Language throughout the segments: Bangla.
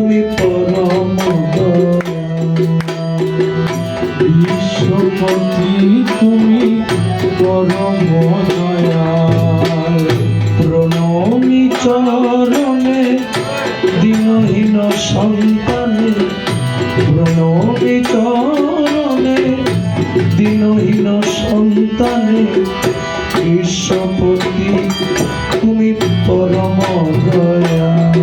তুমি পরম বিশ্বপতি তুমি পরম দয়াল প্রণমি চরণে দীনহীন সন্তানে প্রণমি চরণে দীনহীন সন্তানে বিশ্বপতি তুমি পরম দয়াল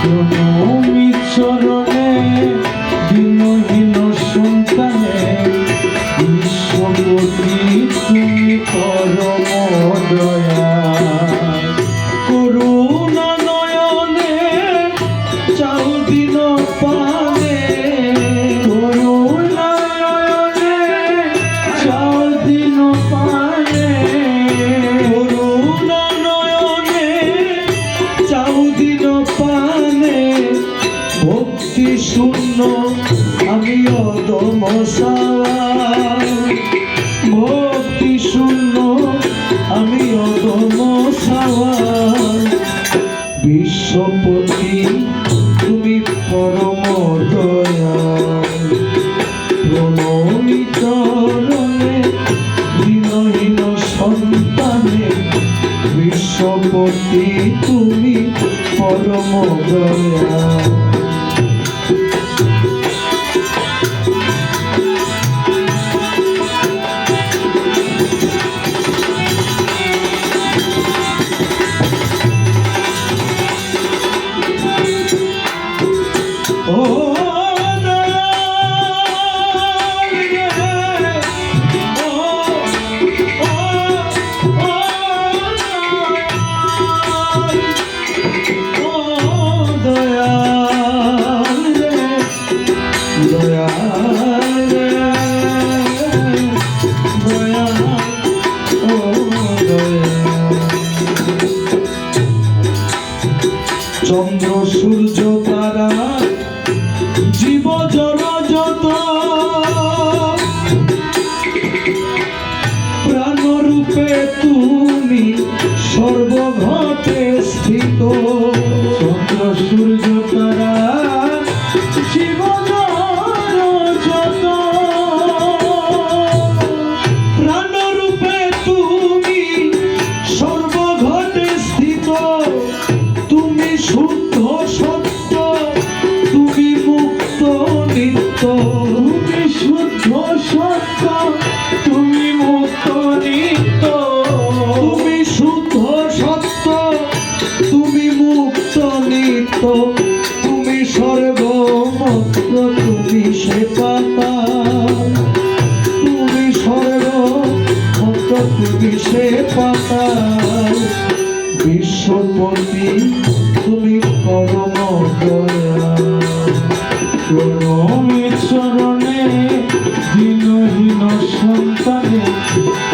প্রণমি চরণে দীনহীন সন্তানে বিশ্বপতি তুমি পরম দয়াল করুণা নয়নে চাও দিন পানে করুণা নয়নে চাও দিন পানে করুণা নয়নে চাও দিন পানে ভক্তি শূন্য আমি অদম সাওয়ার ভক্তি শূন্য আমি অদম সাওয়ার বিশ্বপতি তুমি পরম দয়াল প্রণমি চরণে দীনহীন সন্তানে বিশ্বপতি তুমি পরম দয়াল চন্দ্র সূর্য তারা জীব জড় যত প্রাণরূপে তুমি সর্বঘটে স্থিত চন্দ্র সূর্য তারা জীব জড় যত প্রাণরূপে তুমি সর্বঘটে স্থিত তুমি শুদ্ধ সত্য তুমি মুক্ত নিত্য তুমি শুদ্ধ সত্য তুমি মুক্ত নিত্য তুমি শুদ্ধ সত্য তুমি মুক্ত নিত্য তুমি সর্বমত্র তুমি সে পাতা তুমি সর্বমত্র তুমি সে পাতা বিশ্বপতি তুমি পরম দয়াল প্রণমি চরণে দীনহীন সন্তানে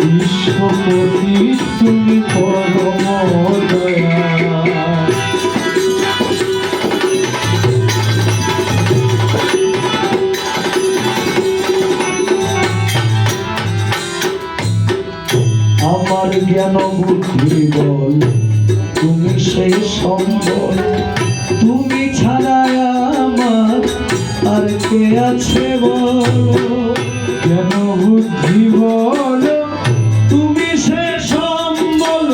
বিশ্বপতি তুমি পরম দয়াল আমার জ্ঞান বুদ্ধি বল তুমি সেই সম্বল তুমি ছাড়া আমার আর কে আছে বলো জ্ঞান বুদ্ধি বল তুমি সে সম্বল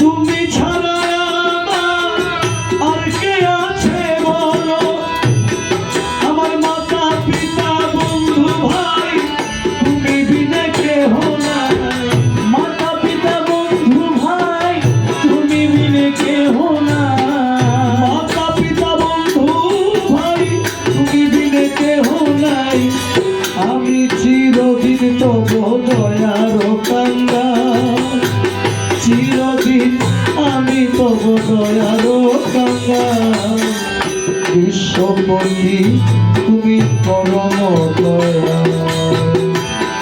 তুমি ছাড়া আমার আর কে আছে বলো আমার মাতা পিতা বন্ধু ভাই তুমি বিনে কেহ নাই মাতা পিতা বন্ধু ভাই তুমি বিনে কেহ নাই মাতা পিতা বন্ধু ভাই তুমি বিনে কেহ নাই আমি চিরদিন তব দয়ার কাঙ্গাল চিরদিন আমি তব দয়ার কাঙ্গাল বিশ্বপতি তুমি পরম দয়াল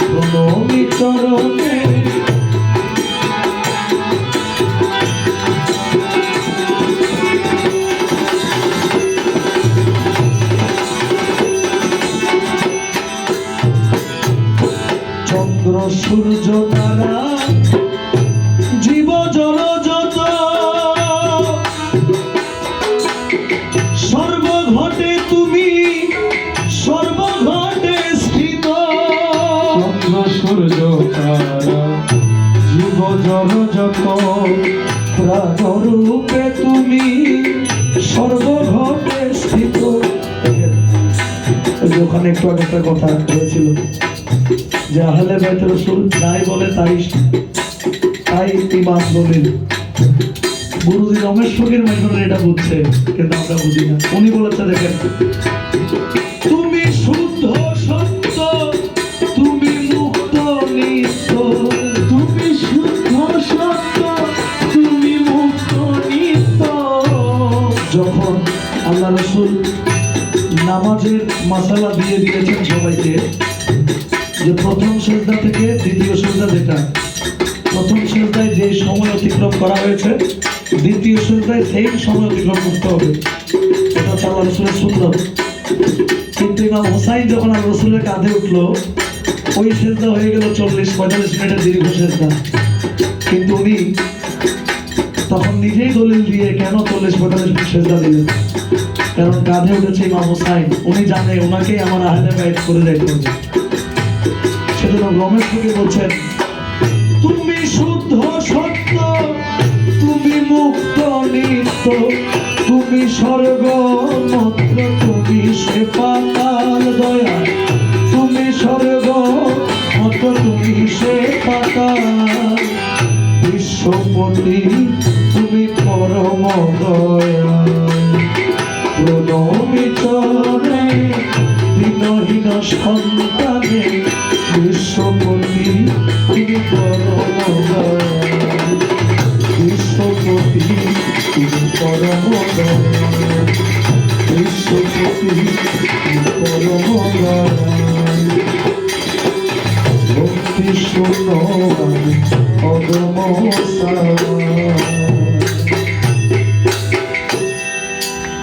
প্রণমি চরণে চন্দ্র সূর্য তারা জীব জল যত সর্বঘটে স্থিত। ওই যে ওখানে একটু আগে একটা কথা হয়েছিল যে আহলে বাইত রাসূল যাই বলে তাই ইমাম বলেন। গুরুজি রমেশ ফকির মাইজনের এটা বুঝছে, কিন্তু আমরা বুঝি না। উনি বলেছে দেখেন, তুমি শুদ্ধ সত্য, তুমি মুক্ত নিত্য, তুমি শুদ্ধ সত্য, তুমি মুক্ত নিত্য। যখন আল্লাহ রাসূল নামাজের মাসালা দিয়ে দিয়েছেন সবাইকে, যে প্রথম সেজদা থেকে দ্বিতীয় সেজদা, যেটা প্রথম সেজদায় যে সময় অতিক্রম করা হয়েছে দ্বিতীয় সেজদায় সেই সময় অতিক্রম করতে হবে, এটা হচ্ছে আল্লাহ রাসূলের সুন্নাত। কিন্তু ইমাম হোসাইন যখন আল্লাহ রাসূলের কাঁধে উঠলো, ওই সেজদা হয়ে গেল 40-45 মিনিটের দীর্ঘ সেজদা। কিন্তু উনি তখন নিজেই দলিল দিয়ে কেন 40-45 মিনিট সেজদা দিলেন, কারণ কাঁধে উঠেছে ইমাম হোসাইন। উনি জানে ওনাকেই আমার আহলে বাইত করে দেখতে হবে। সেজন্য রমেশ ফকির বলছেন, তুমি শুদ্ধ সত্য, তুমি মুক্ত নিত্য, তুমি স্বর্গ মাত্র, তুমি সে পাতাল দয়া, তুমি স্বর্গ মাত্র, তুমি সে পাতাল বিশ্বপতি, তুমি পরম দয়া, প্রণমী চরণে বিনহীন সন্তানে, বিশ্বপতি তুমি পরম দয়া, বিশ্বপতি তুমি পরম দয়া, বিশ্বপতি তুমি পরম দয়া, ভক্তি শূন্য অদম সারা।